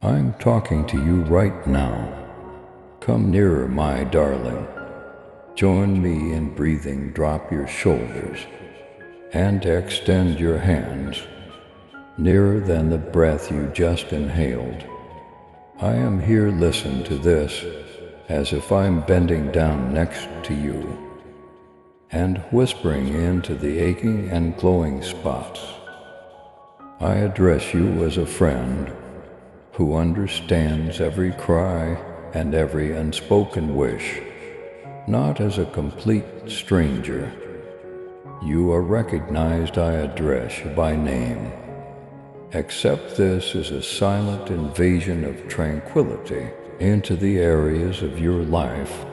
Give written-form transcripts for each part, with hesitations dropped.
I'm talking to you right now. Come nearer, my darling. Join me in breathing. Drop your shoulders and extend your hands nearer than the breath you just inhaled. I am here. Listen to this as if I'm bending down next to you and whispering into the aching and glowing spots. I address you as a friend who understands every cry and every unspoken wish, not as a complete stranger. You are recognized. I address you by name. Accept this as a silent invasion of tranquility into the areas of your life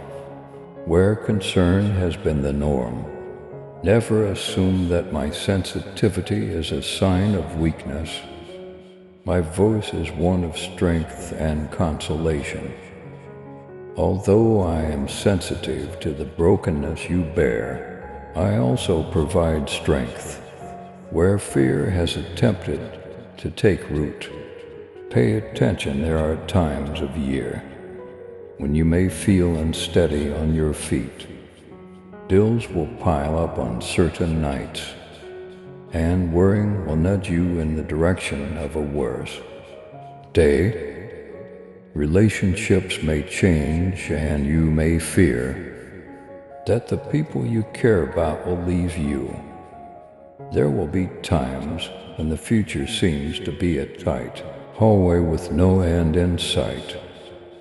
where concern has been the norm. Never assume that my sensitivity is a sign of weakness. My voice is one of strength and consolation. Although I am sensitive to the brokenness you bear, I also provide strength where fear has attempted to take root. Pay attention. There are times of year when you may feel unsteady on your feet. Bills will pile up on certain nights, and worrying will nudge you in the direction of a worse day. Relationships may change, and you may fear that the people you care about will leave you. There will be times when the future seems to be a tight hallway with no end in sight.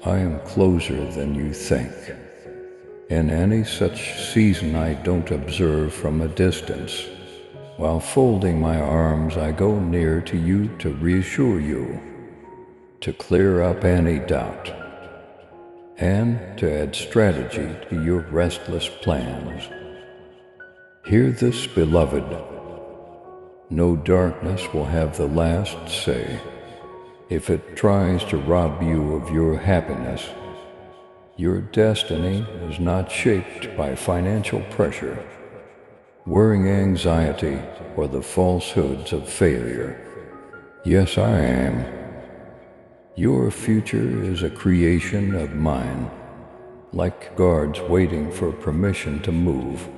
I am closer than you think. In any such season, I don't observe from a distance. While folding my arms, I go near to you to reassure you, to clear up any doubt, and to add strategy to your restless plans. Hear this, beloved. No darkness will have the last say. If it tries to rob you of your happiness, your destiny is not shaped by financial pressure, worrying anxiety, or the falsehoods of failure. Yes, I am. Your future is a creation of mine, like guards waiting for permission to move.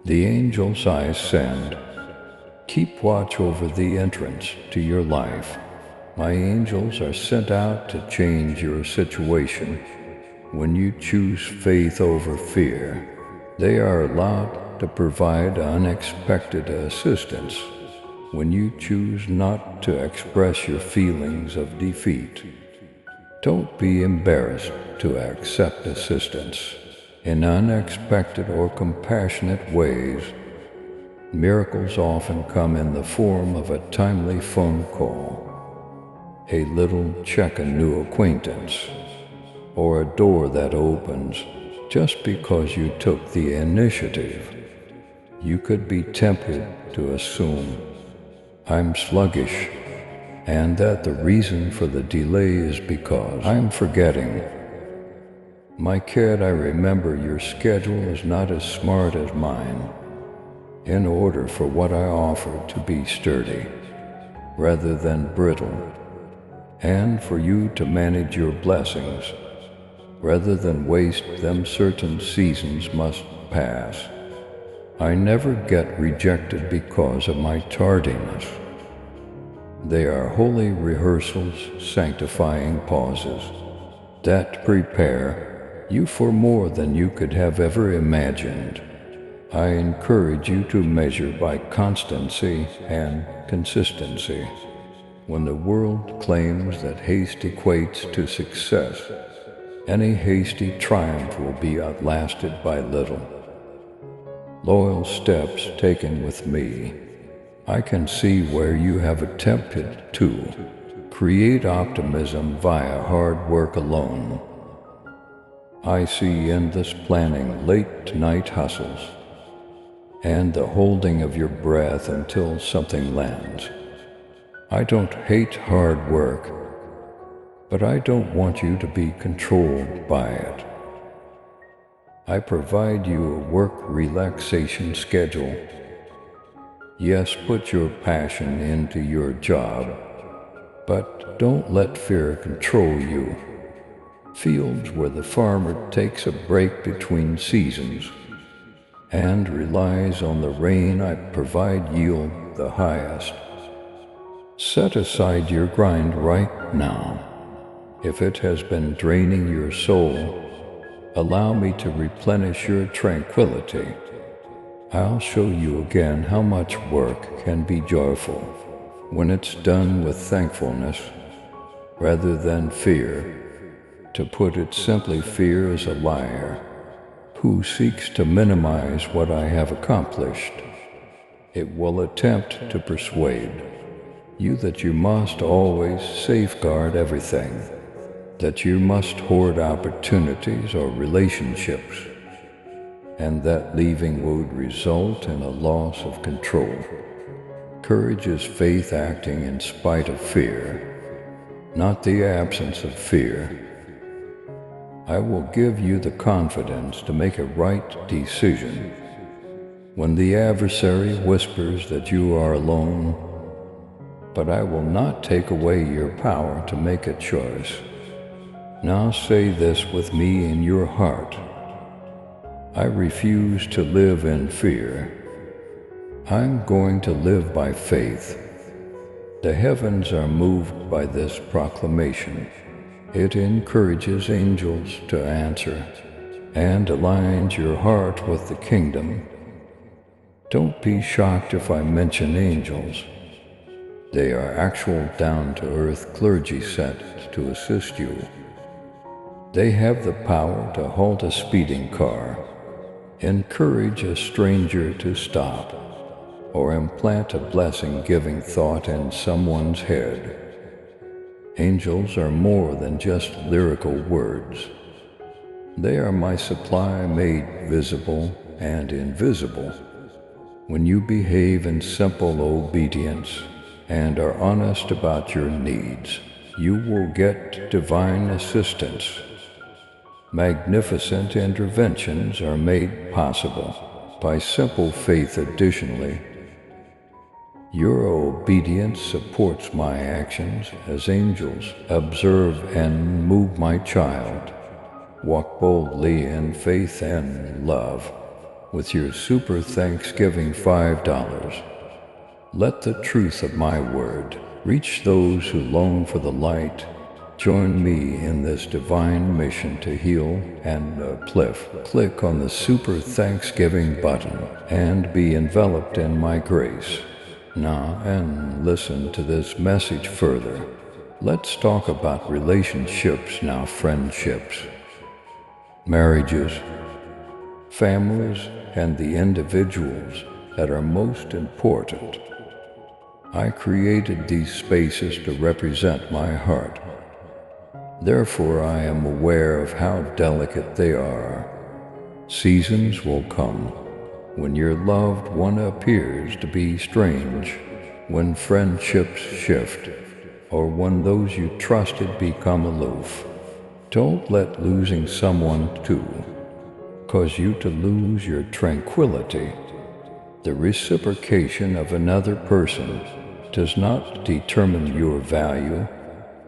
The angels I send keep watch over the entrance to your life. My angels are sent out to change your situation. When you choose faith over fear, they are allowed to provide unexpected assistance. When you choose not to express your feelings of defeat, don't be embarrassed to accept assistance in unexpected or compassionate ways. Miracles often come in the form of a timely phone call, a little check, a new acquaintance, or a door that opens just because you took the initiative. You could be tempted to assume I'm sluggish, and that the reason for the delay is because I'm forgetting. My kid, I remember your schedule is not as smart as mine. In order for what I offer to be sturdy, rather than brittle, and for you to manage your blessings, rather than waste them, certain seasons must pass. I never get rejected because of my tardiness. They are holy rehearsals, sanctifying pauses that prepare you for more than you could have ever imagined. I encourage you to measure by constancy and consistency. When the world claims that haste equates to success, any hasty triumph will be outlasted by little. Loyal steps taken with me, I can see where you have attempted to create optimism via hard work alone. I see endless planning, late night hustles, and the holding of your breath until something lands. I don't hate hard work, but I don't want you to be controlled by it. I provide you a work relaxation schedule. Yes, put your passion into your job, But don't let fear control you. Fields where the farmer takes a break between seasons and relies on the rain I provide yield the highest. Set aside your grind right now. If it has been draining your soul, allow me to replenish your tranquility. I'll show you again how much work can be joyful when it's done with thankfulness rather than fear. To put it simply, fear is a liar who seeks to minimize what I have accomplished. It will attempt to persuade you that you must always safeguard everything, that you must hoard opportunities or relationships, and that leaving would result in a loss of control. Courage is faith acting in spite of fear, not the absence of fear. I will give you the confidence to make a right decision. When the adversary whispers that you are alone, but I will not take away your power to make a choice. Now say this with me in your heart. I refuse to live in fear. I'm going to live by faith. The heavens are moved by this proclamation. It encourages angels to answer and aligns your heart with the kingdom. Don't be shocked if I mention angels. They are actual down-to-earth clergy sent to assist you. They have the power to halt a speeding car, encourage a stranger to stop, or implant a blessing-giving thought in someone's head. Angels are more than just lyrical words. They are my supply made visible and invisible. When you behave in simple obedience and are honest about your needs, you will get divine assistance. Magnificent interventions are made possible by simple faith. Additionally, your obedience supports my actions as angels observe and move my child. Walk boldly in faith and love with your super Thanksgiving $5. Let the truth of my word reach those who long for the light. Join me in this divine mission to heal and uplift. Click on the Super Thanksgiving button and be enveloped in my grace. Now, and listen to this message further. Let's talk about relationships now, friendships, marriages, families, and the individuals that are most important. I created these spaces to represent my heart. Therefore, I am aware of how delicate they are. Seasons will come when your loved one appears to be strange, when friendships shift, or when those you trusted become aloof. Don't let losing someone cause you to lose your tranquility. The reciprocation of another person does not determine your value.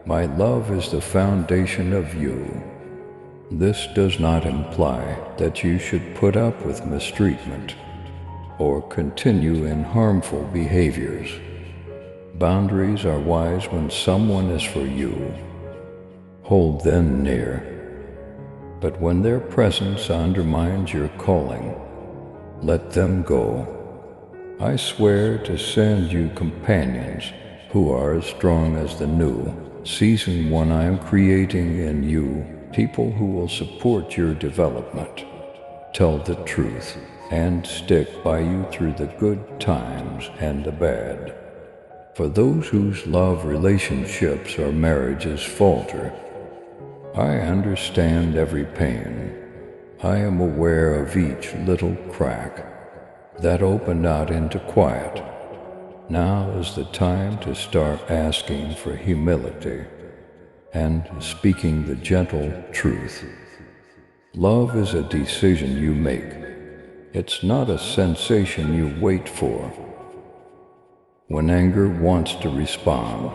My love is the foundation of you. This does not imply that you should put up with mistreatment or continue in harmful behaviors. Boundaries are wise when someone is for you. Hold them near. But when their presence undermines your calling, let them go. I swear to send you companions who are as strong as the new Season 1 I am creating in you, people who will support your development, tell the truth, and stick by you through the good times and the bad. For those whose love relationships or marriages falter, I understand every pain. I am aware of each little crack that opened out into quiet. Now is the time to start asking for humility and speaking the gentle truth. Love is a decision you make. It's not a sensation you wait for. When anger wants to respond,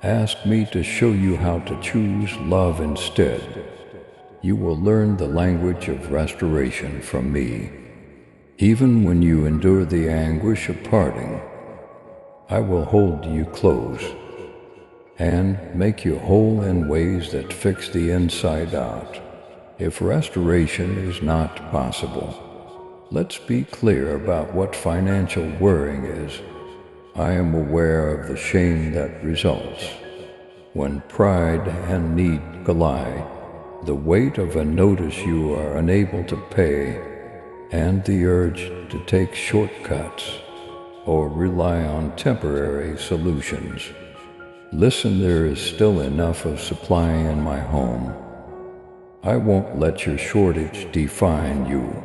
Ask me to show you how to choose love instead. You will learn the language of restoration from me. Even when you endure the anguish of parting, I will hold you close and make you whole in ways that fix the inside out. If restoration is not possible, let's be clear about what financial worrying is. I am aware of the shame that results when pride and need collide, the weight of a notice you are unable to pay, and the urge to take shortcuts or rely on temporary solutions. Listen, there is still enough of supply in my home. I won't let your shortage define you,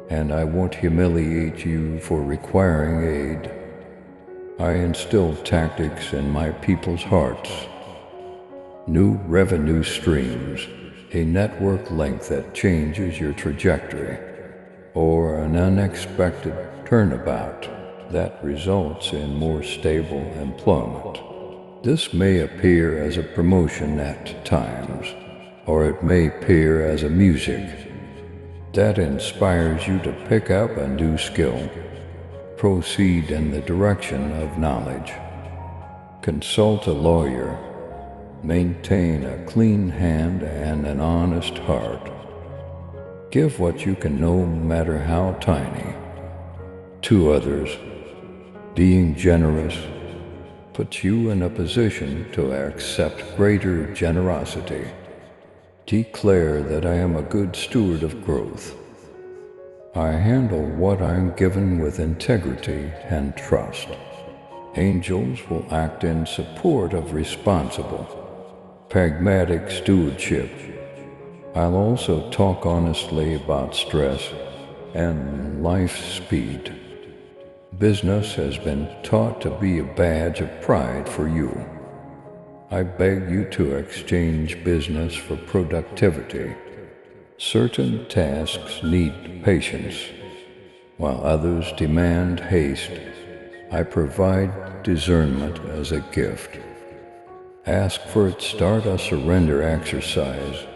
and I won't humiliate you for requiring aid. I instill tactics in my people's hearts. New revenue streams, a network link that changes your trajectory, or an unexpected turnabout that results in more stable employment. This may appear as a promotion at times, or it may appear as a music that inspires you to pick up a new skill. Proceed in the direction of knowledge. Consult a lawyer. Maintain a clean hand and an honest heart. Give what you can, no matter how tiny, to others. Being generous puts you in a position to accept greater generosity. Declare that I am a good steward of growth. I handle what I'm given with integrity and trust. Angels will act in support of responsible, pragmatic stewardship. I'll also talk honestly about stress and life speed. Business has been taught to be a badge of pride for you. I beg you to exchange business for productivity. Certain tasks need patience, while others demand haste. I provide discernment as a gift. Ask for it. Start a surrender exercise.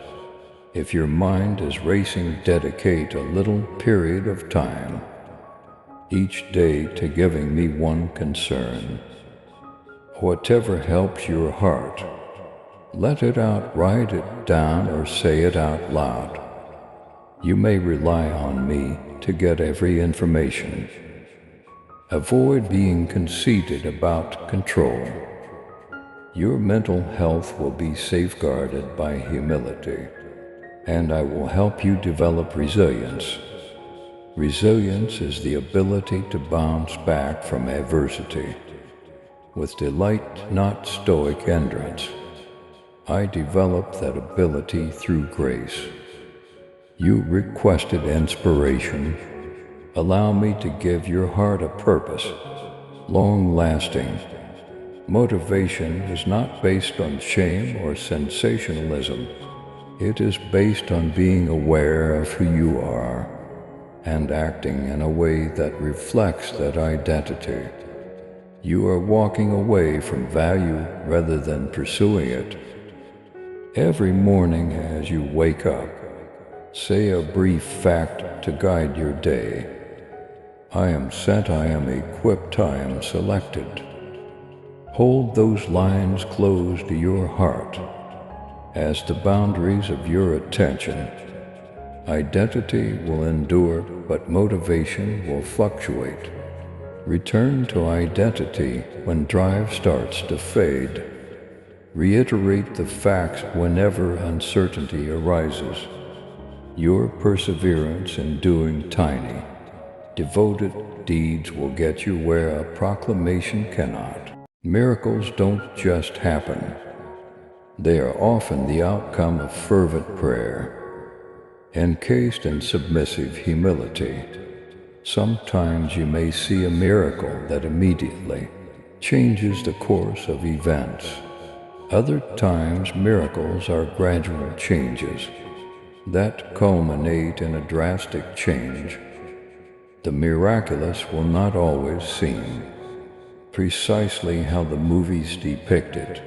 If your mind is racing, dedicate a little period of time each day to giving me one concern. Whatever helps your heart, let it out, write it down, or say it out loud. You may rely on me to get every information. Avoid being conceited about control. Your mental health will be safeguarded by humility, and I will help you develop resilience. Resilience is the ability to bounce back from adversity with delight, not stoic endurance. I developed that ability through grace. You requested inspiration. Allow me to give your heart a purpose, long-lasting. Motivation is not based on shame or sensationalism. It is based on being aware of who you are and acting in a way that reflects that identity. You are walking away from value rather than pursuing it. Every morning as you wake up, say a brief fact to guide your day. I am sent, I am equipped, I am selected. Hold those lines close to your heart as the boundaries of your attention. Identity will endure, but motivation will fluctuate. Return to identity when drive starts to fade. Reiterate the facts whenever uncertainty arises. Your perseverance in doing tiny, devoted deeds will get you where a proclamation cannot. Miracles don't just happen. They are often the outcome of fervent prayer, encased in submissive humility. Sometimes you may see a miracle that immediately changes the course of events. Other times miracles are gradual changes that culminate in a drastic change. The miraculous will not always seem precisely how the movies depict it.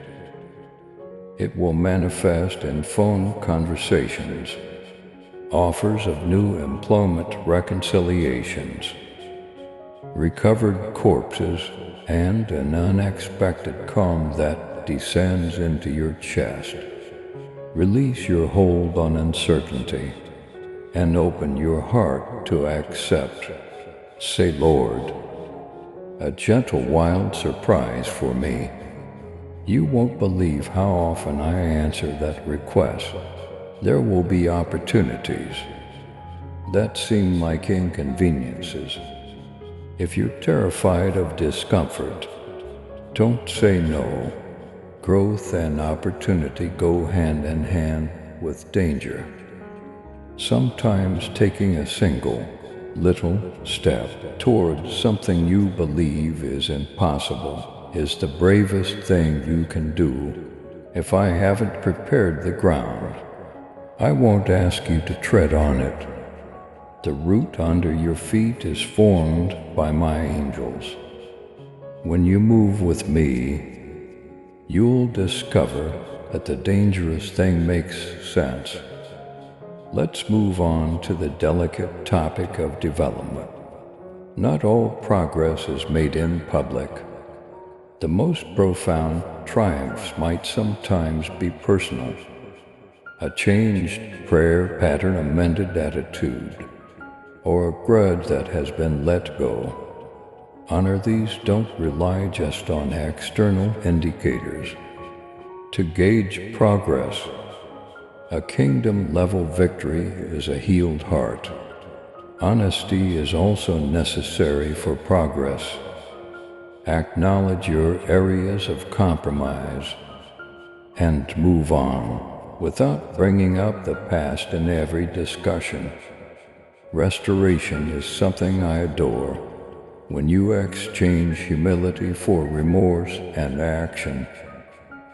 It will manifest in phone conversations, offers of new employment reconciliations, recovered corpses, and an unexpected calm that descends into your chest. Release your hold on uncertainty and open your heart to accept. Say, Lord, a gentle, wild surprise for me. You won't believe how often I answer that request. There will be opportunities that seem like inconveniences. If you're terrified of discomfort, don't say no. Growth and opportunity go hand in hand with danger. Sometimes taking a single, little step towards something you believe is impossible is the bravest thing you can do. If I haven't prepared the ground, I won't ask you to tread on it. The root under your feet is formed by my angels. When you move with me, you'll discover that the dangerous thing makes sense. Let's move on to the delicate topic of development. Not all progress is made in public. The most profound triumphs might sometimes be personal. A changed prayer pattern, a mended attitude, or a grudge that has been let go. Honor these. Don't rely just on external indicators to gauge progress. A kingdom-level victory is a healed heart. Honesty is also necessary for progress. Acknowledge your areas of compromise and move on without bringing up the past in every discussion. Restoration is something I adore. When you exchange humility for remorse and action,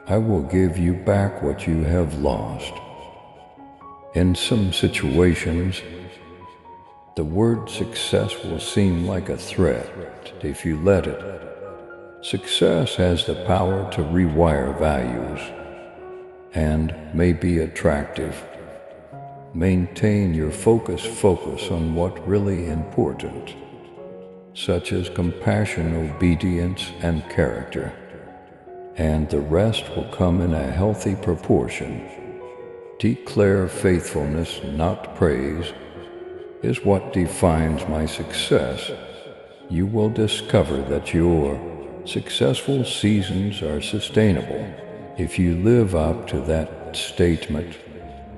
I will give you back what you have lost. In some situations, the word success will seem like a threat if you let it. Success has the power to rewire values and may be attractive. Maintain your focus on what really important, such as compassion, obedience, and character, and the rest will come in a healthy proportion. Declare faithfulness, not praise, is what defines my success. You will discover that your successful seasons are sustainable if you live up to that statement.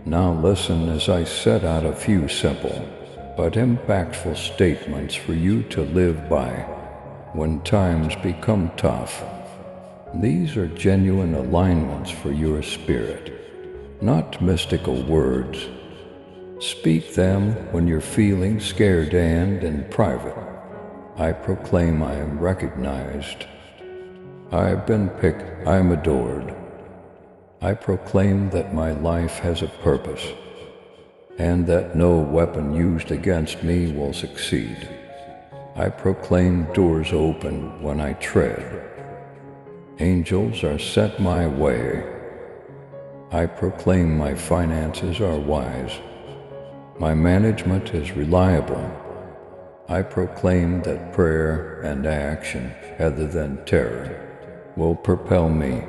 Now listen as I set out a few simple but impactful statements for you to live by when times become tough. These are genuine alignments for your spirit, not mystical words. Speak them when you're feeling scared and in private. I proclaim I am recognized. I have been picked. I am adored. I proclaim that my life has a purpose, and that no weapon used against me will succeed. I proclaim doors open when I tread. Angels are sent my way. I proclaim my finances are wise. My management is reliable. I proclaim that prayer and action, rather than terror, will propel me.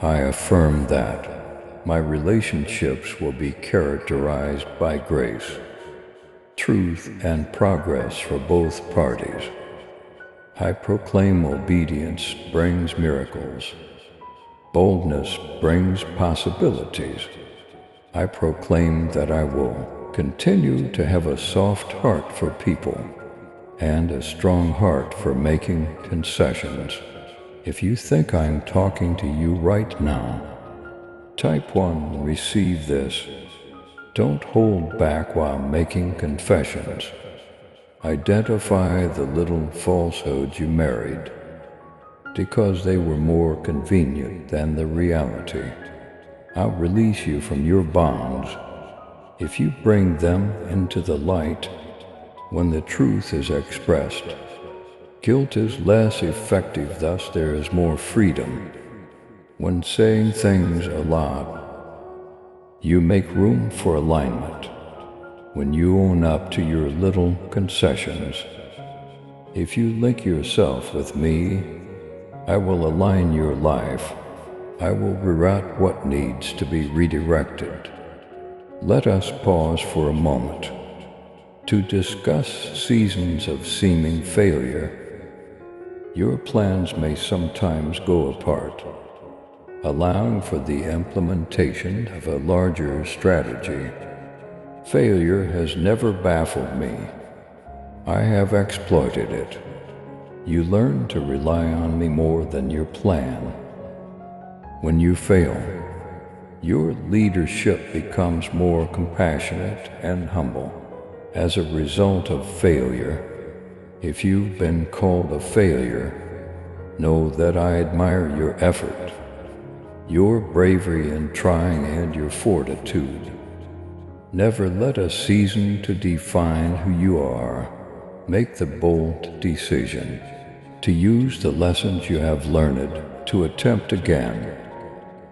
I affirm that my relationships will be characterized by grace, truth, and progress for both parties. I proclaim obedience brings miracles. Boldness brings possibilities. I proclaim that I will continue to have a soft heart for people and a strong heart for making concessions. If you think I'm talking to you right now, type 1, receive this. Don't hold back while making confessions. Identify the little falsehoods you married because they were more convenient than the reality. I'll release you from your bonds if you bring them into the light when the truth is expressed. Guilt is less effective, thus there is more freedom. When saying things aloud, you make room for alignment. When you own up to your little concessions, if you link yourself with me, I will align your life. I will reroute what needs to be redirected. Let us pause for a moment to discuss seasons of seeming failure. Your plans may sometimes go apart, allowing for the implementation of a larger strategy. Failure has never baffled me. I have exploited it. You learn to rely on me more than your plan. When you fail, your leadership becomes more compassionate and humble. As a result of failure, if you've been called a failure, know that I admire your effort, your bravery in trying, and your fortitude. Never let a season to define who you are. Make the bold decision to use the lessons you have learned to attempt again.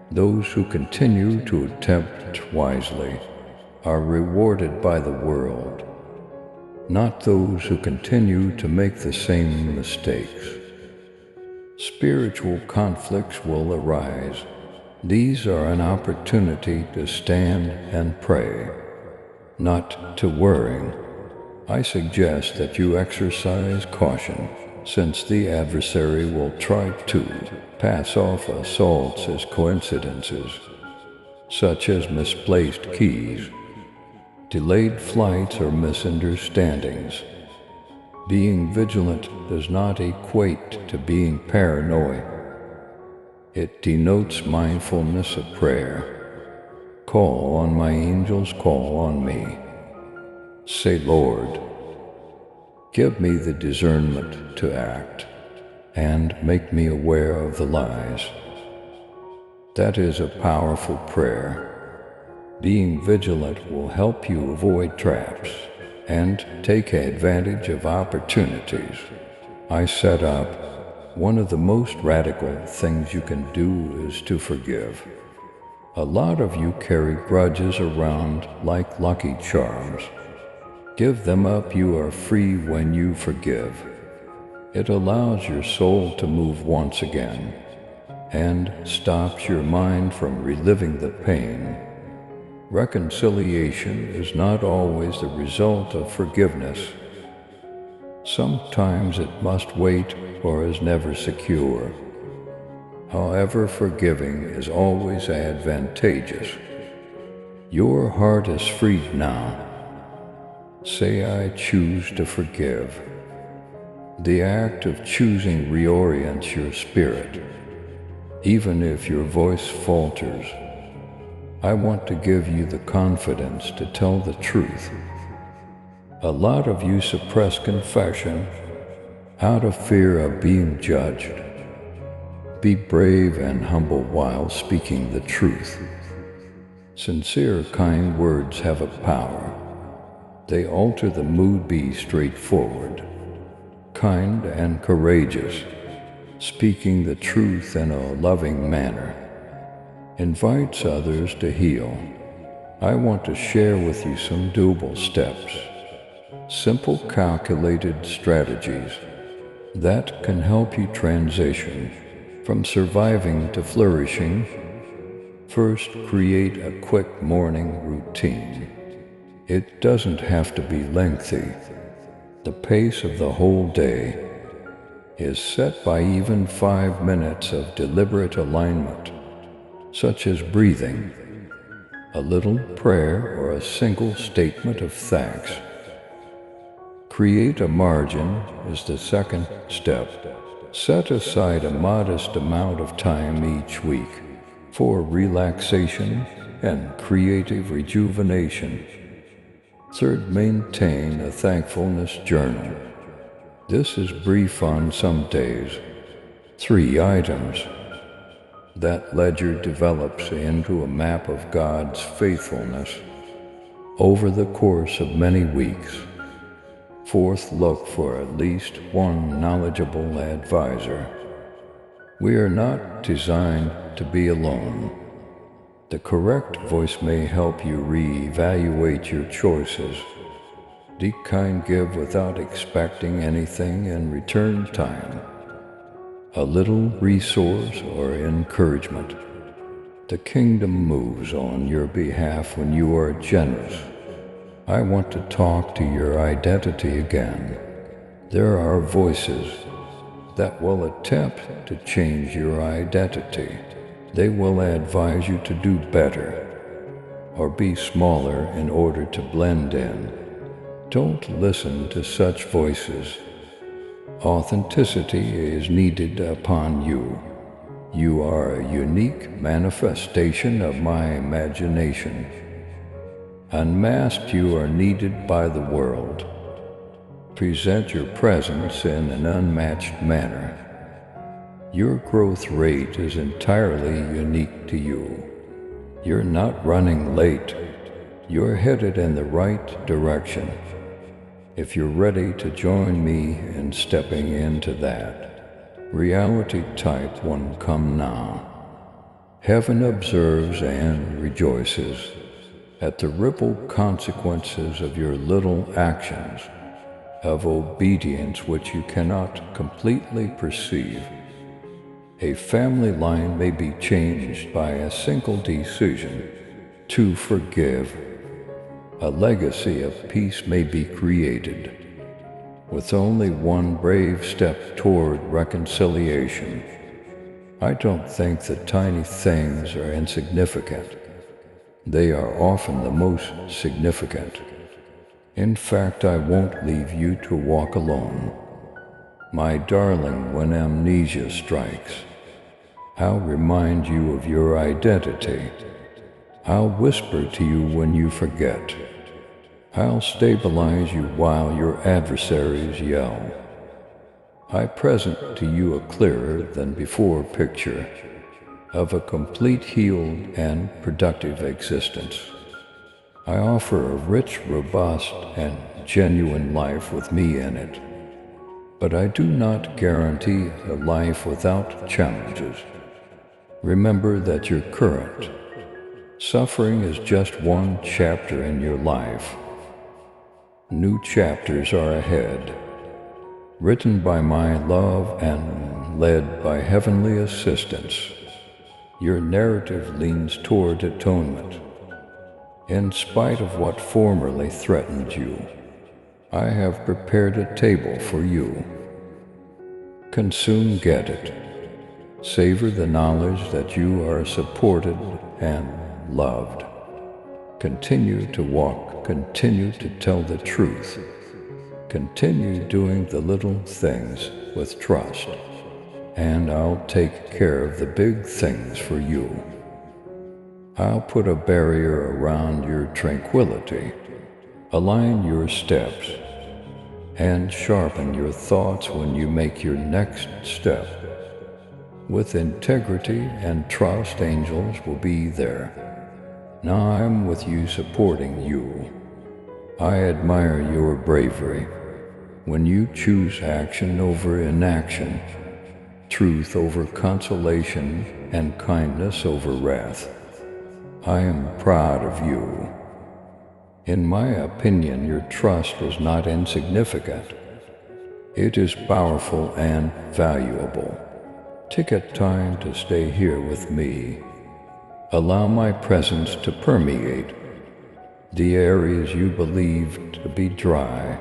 Those who continue to attempt wisely are rewarded by the world, not those who continue to make the same mistakes. Spiritual conflicts will arise. These are an opportunity to stand and pray, not to worry. I suggest that you exercise caution, since the adversary will try to pass off assaults as coincidences, such as misplaced keys, delayed flights, or misunderstandings. Being vigilant does not equate to being paranoid. It denotes mindfulness of prayer. Call on my angels, call on me. Say, Lord, give me the discernment to act, and make me aware of the lies. That is a powerful prayer. Being vigilant will help you avoid traps and take advantage of opportunities. I set up one of the most radical things you can do is to forgive. A lot of you carry grudges around like lucky charms. Give them up. You are free when you forgive. It allows your soul to move once again and stops your mind from reliving the pain. Reconciliation is not always the result of forgiveness. Sometimes it must wait or is never secure. However, forgiving is always advantageous. Your heart is freed now. Say, I choose to forgive. The act of choosing reorients your spirit. Even if your voice falters, I want to give you the confidence to tell the truth. A lot of you suppress confession out of fear of being judged. Be brave and humble while speaking the truth. Sincere, kind words have a power. They alter the mood. Be straightforward, kind, and courageous, speaking the truth in a loving manner. Invites others to heal. I want to share with you some doable steps, simple, calculated strategies that can help you transition from surviving to flourishing. First, create a quick morning routine. It doesn't have to be lengthy. The pace of the whole day is set by even 5 minutes of deliberate alignment, such as breathing, a little prayer, or a single statement of thanks. Create a margin is the second step. Set aside a modest amount of time each week for relaxation and creative rejuvenation. Third, maintain a thankfulness journal. This is brief on some days. 3 items. That ledger develops into a map of God's faithfulness over the course of many weeks. Fourth, look for at least one knowledgeable advisor. We are not designed to be alone. The correct voice may help you reevaluate your choices. Be kind, give without expecting anything in return time. A little resource or encouragement. The kingdom moves on your behalf when you are generous. I want to talk to your identity again. There are voices that will attempt to change your identity. They will advise you to do better or be smaller in order to blend in. Don't listen to such voices. Authenticity is needed upon you. You are a unique manifestation of my imagination. Unmasked, you are needed by the world. Present your presence in an unmatched manner. Your growth rate is entirely unique to you. You're not running late. You're headed in the right direction. If you're ready to join me in stepping into that reality, type 1, come now. Heaven observes and rejoices at the ripple consequences of your little actions of obedience which you cannot completely perceive. A family line may be changed by a single decision to forgive. A legacy of peace may be created with only one brave step toward reconciliation. I don't think that tiny things are insignificant. They are often the most significant. In fact, I won't leave you to walk alone. My darling, when amnesia strikes, I'll remind you of your identity. I'll whisper to you when you forget. I'll stabilize you while your adversaries yell. I present to you a clearer than before picture of a complete, healed, and productive existence. I offer a rich, robust, and genuine life with me in it. But I do not guarantee a life without challenges. Remember that your current suffering is just one chapter in your life. New chapters are ahead, written by my love and led by heavenly assistance. Your narrative leans toward atonement. In spite of what formerly threatened you, I have prepared a table for you. Consume, get it. Savor the knowledge that you are supported and loved. Continue to walk, continue to tell the truth. Continue doing the little things with trust, and I'll take care of the big things for you. I'll put a barrier around your tranquility, align your steps, and sharpen your thoughts when you make your next step. With integrity and trust, angels will be there. Now I'm with you, supporting you. I admire your bravery when you choose action over inaction, truth over consolation, and kindness over wrath. I am proud of you. In my opinion, your trust is not insignificant. It is powerful and valuable. Take a time to stay here with me. Allow my presence to permeate the areas you believed to be dry.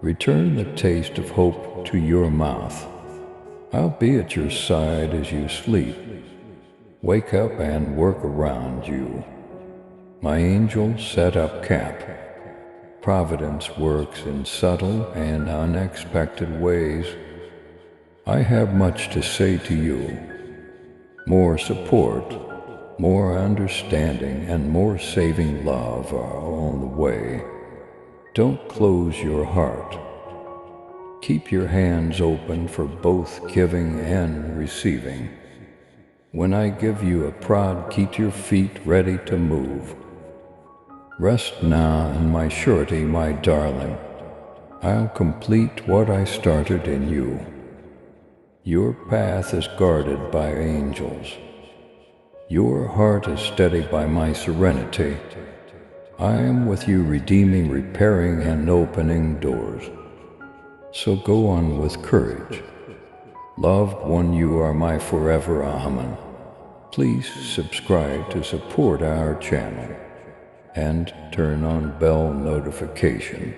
Return the taste of hope to your mouth. I'll be at your side as you sleep. Wake up and work around you. My angels set up camp. Providence works in subtle and unexpected ways. I have much to say to you. More support, more understanding, and more saving love are on the way. Don't close your heart. Keep your hands open for both giving and receiving. When I give you a prod, keep your feet ready to move. Rest now in my surety, my darling. I'll complete what I started in you. Your path is guarded by angels. Your heart is steadied by my serenity. I am with you, redeeming, repairing, and opening doors. So go on with courage. Loved one, you are my forever Amen. Please subscribe to support our channel and turn on bell notification.